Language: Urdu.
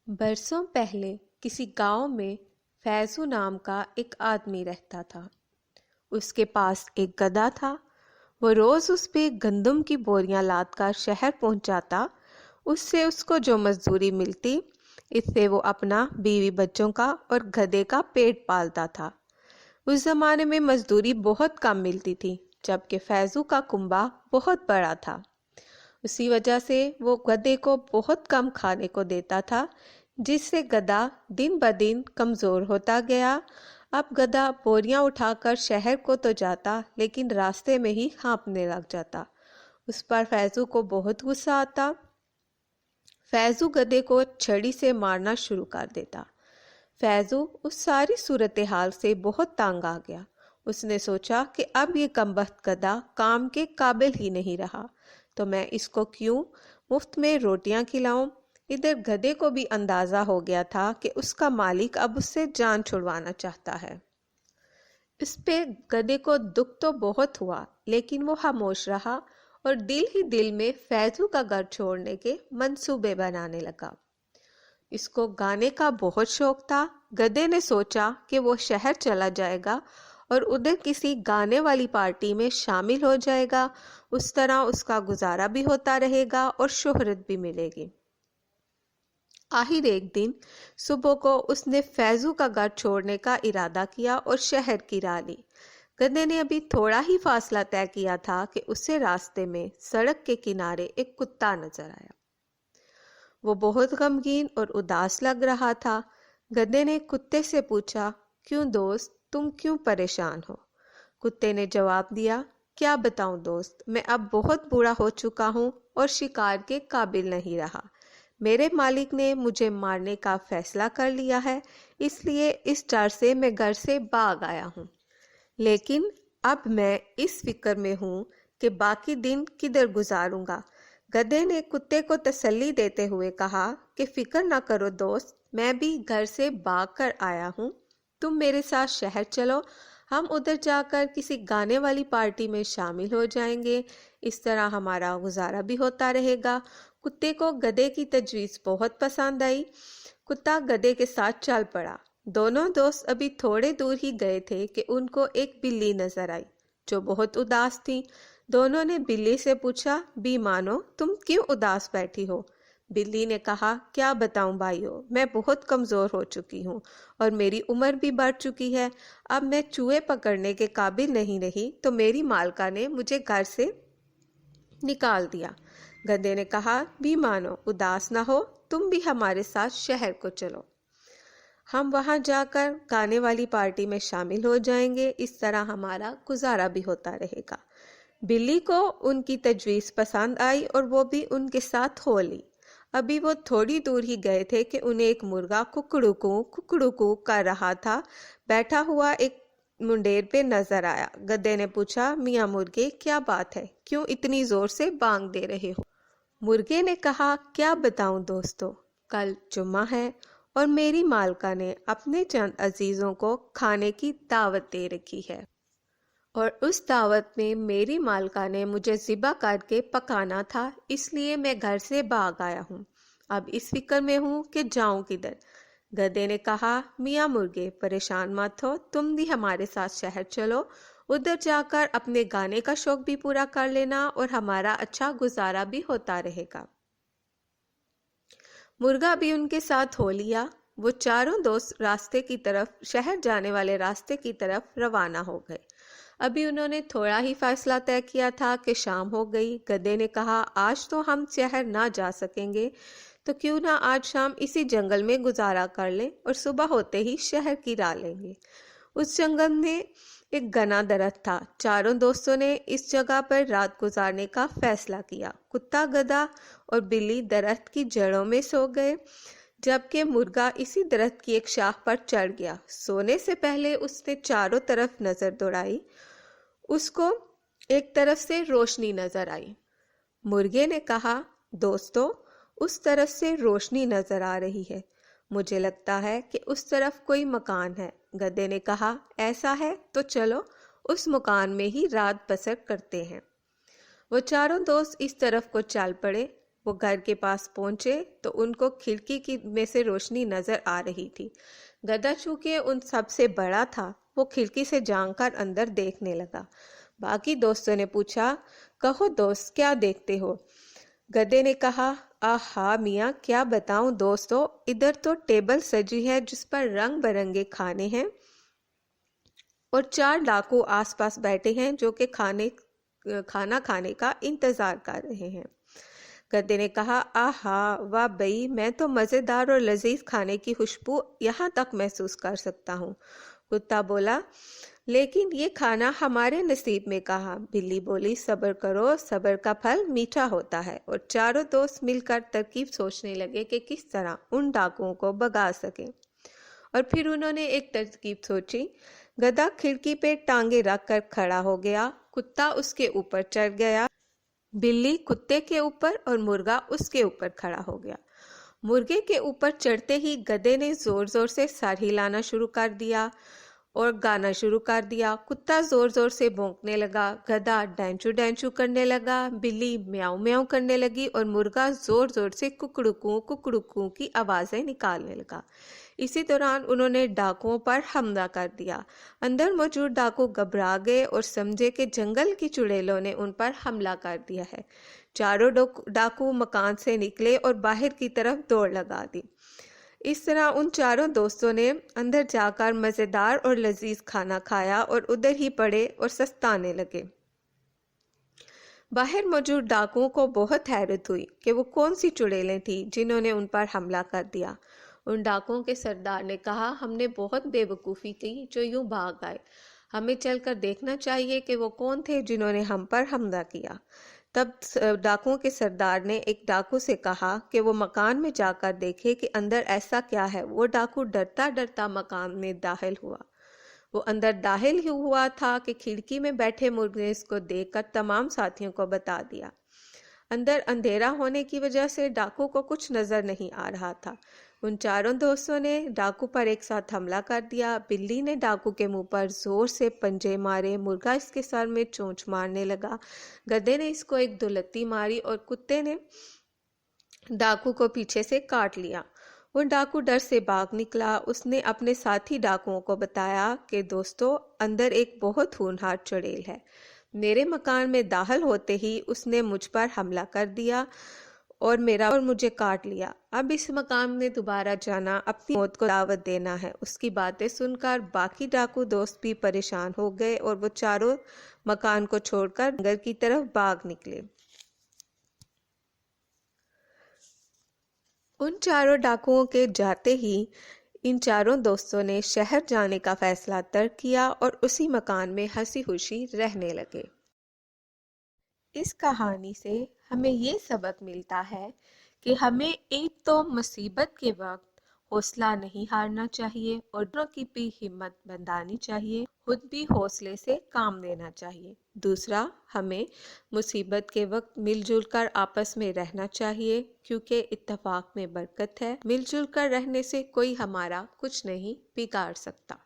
برسوں پہلے کسی گاؤں میں فیضو نام کا ایک آدمی رہتا تھا۔ اس کے پاس ایک گدھا تھا۔ وہ روز اس پہ گندم کی بوریاں لاد کر شہر پہنچاتا۔ اس سے اس کو جو مزدوری ملتی، اس سے وہ اپنا بیوی بچوں کا اور گدھے کا پیٹ پالتا تھا۔ اس زمانے میں مزدوری بہت کم ملتی تھی، جبکہ فیضو کا کنبہ بہت بڑا تھا۔ اسی وجہ سے وہ گدھے کو بہت کم کھانے کو دیتا تھا، جس سے گدھا دن بدن کمزور ہوتا گیا۔ اب گدھا بوریاں اٹھا کر شہر کو تو جاتا، لیکن راستے میں ہی ہانپنے لگ جاتا۔ اس پر فیضو کو بہت غصہ آتا۔ فیضو گدھے کو چھڑی سے مارنا شروع کر دیتا۔ فیضو اس ساری صورتحال سے بہت تنگ آ گیا۔ اس نے سوچا کہ اب یہ کمبخت گدھا کام کے قابل ہی نہیں رہا، تو میں اس کو کیوں مفت میں روٹیاں کھلاؤں۔ ادھر گدھے کو بھی اندازہ ہو گیا تھا کہ اس کا مالک اب اس سے جان چھڑوانا چاہتا ہے۔ اس پہ گدھے کو دکھ تو بہت ہوا، لیکن وہ خاموش رہا اور دل ہی دل میں فیضو کا گھر چھوڑنے کے منصوبے بنانے لگا۔ اس کو گانے کا بہت شوق تھا۔ گدھے نے سوچا کہ وہ شہر چلا جائے گا اور ادھر کسی گانے والی پارٹی میں شامل ہو جائے گا۔ اس طرح اس کا گزارا بھی ہوتا رہے گا اور شہرت بھی ملے گی۔ آخر ایک دن صبح کو اس نے فیضو کا گھر چھوڑنے کا ارادہ کیا اور شہر کی راہ لی۔ گدھے نے ابھی تھوڑا ہی فاصلہ طے کیا تھا کہ اسے راستے میں سڑک کے کنارے ایک کتا نظر آیا۔ وہ بہت غمگین اور اداس لگ رہا تھا۔ گدھے نے کتے سے پوچھا، کیوں دوست، تم کیوں پریشان ہو؟ کتے نے جواب دیا، کیا بتاؤں دوست، میں اب بہت بوڑھا ہو چکا ہوں اور شکار کے قابل نہیں رہا۔ میرے مالک نے مجھے مارنے کا فیصلہ کر لیا ہے، اس لیے اس ڈر سے میں گھر سے بھاگ آیا ہوں۔ لیکن اب میں اس فکر میں ہوں کہ باقی دن کدھر گزاروں گا۔ گدھے نے کتے کو تسلی دیتے ہوئے کہا کہ فکر نہ کرو دوست، میں بھی گھر سے بھاگ کر آیا ہوں۔ تم میرے ساتھ شہر چلو، ہم ادھر جا کر کسی گانے والی پارٹی میں شامل ہو جائیں گے۔ اس طرح ہمارا گزارا بھی ہوتا رہے گا۔ کتے کو گدھے کی تجویز بہت پسند آئی۔ کتا گدھے کے ساتھ چل پڑا۔ دونوں دوست ابھی تھوڑے دور ہی گئے تھے کہ ان کو ایک بلی نظر آئی جو بہت اداس تھی۔ دونوں نے بلی سے پوچھا، بی مانو، تم کیوں اداس بیٹھی ہو؟ بلی نے کہا، کیا بتاؤں بھائیو، میں بہت کمزور ہو چکی ہوں اور میری عمر بھی بڑھ چکی ہے۔ اب میں چوہے پکڑنے کے قابل نہیں رہی، تو میری مالکہ نے مجھے گھر سے نکال دیا۔ گدھے نے کہا، بھی مانو، اداس نہ ہو، تم بھی ہمارے ساتھ شہر کو چلو، ہم وہاں جا کر گانے والی پارٹی میں شامل ہو جائیں گے۔ اس طرح ہمارا گزارا بھی ہوتا رہے گا۔ بلی کو ان کی تجویز پسند آئی اور وہ بھی ان کے ساتھ ہو لی۔ ابھی وہ تھوڑی دور ہی گئے تھے کہ انہیں ایک مرغا ککڑو کر رہا تھا بیٹھا ہوا ایک منڈیر پہ نظر آیا۔ گدھے نے پوچھا، میاں مرغے، کیا بات ہے، کیوں اتنی زور سے بانگ دے رہے ہو؟ مرغے نے کہا، کیا بتاؤں دوستو، کل جمعہ ہے اور میری مالکہ نے اپنے چند عزیزوں کو کھانے کی دعوت دے رکھی ہے، اور اس دعوت میں میری مالکہ نے مجھے ذبح کر کے پکانا تھا، اس لیے میں گھر سے بھاگ آیا ہوں۔ اب اس فکر میں ہوں کہ جاؤں کدھر۔ گدھے نے کہا، میاں مرغے، پریشان مت ہو، تم بھی ہمارے ساتھ شہر چلو، ادھر جا کر اپنے گانے کا شوق بھی پورا کر لینا اور ہمارا اچھا گزارا بھی ہوتا رہے گا۔ مرغا بھی ان کے ساتھ ہو لیا۔ وہ چاروں دوست شہر جانے والے راستے کی طرف روانہ ہو گئے۔ ابھی انہوں نے تھوڑا ہی فاصلہ طے کیا تھا کہ شام ہو گئی۔ گدھے نے کہا، آج تو ہم شہر نہ جا سکیں گے، تو کیوں نہ آج شام اسی جنگل میں گزارا کر لیں اور صبح ہوتے ہی شہر کی راہ لیں گے۔ اس جنگل میں ایک گھنا درخت تھا۔ چاروں دوستوں نے اس جگہ پر رات گزارنے کا فیصلہ کیا۔ کتا، گدھا اور بلی درخت کی جڑوں میں سو گئے، جبکہ مرغا اسی درخت کی ایک شاخ پر چڑھ گیا۔ سونے سے پہلے اس نے چاروں طرف نظر دوڑائی۔ اس کو ایک طرف سے روشنی نظر آئی۔ مرغے نے کہا، دوستو، اس طرف سے روشنی نظر آ رہی ہے، مجھے لگتا ہے کہ اس طرف کوئی مکان ہے۔ گدھے نے کہا، ایسا ہے تو چلو اس مکان میں ہی رات بسر کرتے ہیں۔ وہ چاروں دوست اس طرف کو چل پڑے۔ وہ گھر کے پاس پہنچے تو ان کو کھڑکی میں سے روشنی نظر آ رہی تھی۔ گدھا چونکہ ان سب سے بڑا تھا، وہ کھڑکی سے جھانک کر اندر دیکھنے لگا۔ باقی دوستوں نے پوچھا، کہو دوست کیا دیکھتے ہو؟ گدھے نے کہا، آہا میاں کیا بتاؤں دوستو، ادھر تو ٹیبل سجی ہے جس پر رنگ برنگے کھانے ہیں اور 4 ڈاکو آس پاس بیٹھے ہیں جو کہ کھانا کھانے کا انتظار کر رہے ہیں۔ گدھے نے کہا، آہا واہ بھئی، میں تو مزیدار اور لذیذ کھانے کی خوشبو یہاں تک محسوس کر سکتا ہوں۔ کتا بولا، لیکن یہ کھانا ہمارے نصیب میں کہاں؟ بلی بولی، صبر کرو، صبر کا پھل میٹھا ہوتا ہے۔ اور چاروں دوست مل کر ترکیب سوچنے لگے کہ کس طرح ان ڈاکوؤں کو بھگا سکیں۔ اور پھر انہوں نے ایک ترکیب سوچی۔ گدھا کھڑکی پہ ٹانگیں رکھ کر کھڑا ہو گیا، کتا اس کے اوپر چڑھ گیا، بلی کتے کے اوپر اور مرغا اس کے اوپر کھڑا ہو گیا۔ مرغے کے اوپر چڑھتے ہی گدھے نے زور زور سے سر ہلانا شروع کر دیا اور گانا شروع کر دیا۔ کتا زور زور سے بھونکنے لگا، گدھا ڈینچو ڈینچو کرنے لگا، بلی میاؤ میاؤ کرنے لگی اور مرغا زور زور سے ککڑکوں کی آوازیں نکالنے لگا۔ اسی دوران انہوں نے ڈاکوؤں پر حملہ کر دیا۔ اندر موجود ڈاکو گھبرا گئے اور سمجھے کہ جنگل کی چڑیلوں نے ان پر حملہ کر دیا ہے۔ چاروں ڈاکو مکان سے نکلے اور باہر کی طرف دوڑ لگا دی۔ اس طرح ان چاروں دوستوں نے اندر جا کر مزیدار اور لذیذ کھانا کھایا اور ادھر ہی پڑے اور سستانے لگے۔ باہر موجود ڈاکوؤں کو بہت حیرت ہوئی کہ وہ کون سی چڑیلیں تھیں جنہوں نے ان پر حملہ کر دیا۔ ان ڈاکوؤں کے سردار نے کہا، ہم نے بہت بے وقوفی کی جو یوں بھاگ آئے، ہمیں چل کر دیکھنا چاہیے کہ وہ کون تھے جنہوں نے ہم پر حملہ کیا۔ تب ڈاکوؤں کے سردار نے ایک ڈاکو سے کہا کہ وہ مکان میں جا کر دیکھے کہ اندر ایسا کیا ہے۔ وہ ڈاکو ڈرتا ڈرتا مکان میں داخل ہوا۔ وہ اندر داخل ہی ہوا تھا کہ کھڑکی میں بیٹھے مرغ نے اس کو دیکھ کر تمام ساتھیوں کو بتا دیا۔ اندر اندھیرا ہونے کی وجہ سے ڈاکو کو کچھ نظر نہیں آ رہا تھا۔ ان چاروں دوستوں نے ڈاکو پر ایک ساتھ حملہ کر دیا۔ بلی نے ڈاکو کے منہ پر زور سے پنجے مارے، مرغا اس کے سر میں چونچ مارنے لگا، گدھے نے اس کو ایک دو لتی ماری اور کتے نے ڈاکو کو پیچھے سے کاٹ لیا۔ وہ ڈاکو ڈر سے بھاگ نکلا۔ اس نے اپنے ساتھی ڈاکوؤں کو بتایا کہ دوستو، اندر ایک بہت ہونہار چڑیل ہے۔ میرے مکان میں داخل ہوتے ہی اس نے مجھ پر حملہ کر دیا اور مجھے کاٹ لیا۔ اب اس مکان میں دوبارہ جانا اپنی موت کو دعوت دینا ہے۔ اس کی باتیں سن کر باقی ڈاکو دوست بھی پریشان ہو گئے اور وہ چاروں مکان کو چھوڑ کر جنگل کی طرف بھاگ نکلے۔ ان چاروں ڈاکوؤں کے جاتے ہی ان چاروں دوستوں نے شہر جانے کا فیصلہ ترک کیا اور اسی مکان میں ہنسی خوشی رہنے لگے۔ اس کہانی سے ہمیں یہ سبق ملتا ہے کہ ہمیں ایک تو مصیبت کے وقت حوصلہ نہیں ہارنا چاہیے اور دوسروں کی بھی ہمت بندھانی چاہیے، خود بھی حوصلے سے کام لینا چاہیے۔ دوسرا، ہمیں مصیبت کے وقت مل جل کر آپس میں رہنا چاہیے کیونکہ اتفاق میں برکت ہے۔ مل جل کر رہنے سے کوئی ہمارا کچھ نہیں بگاڑ سکتا۔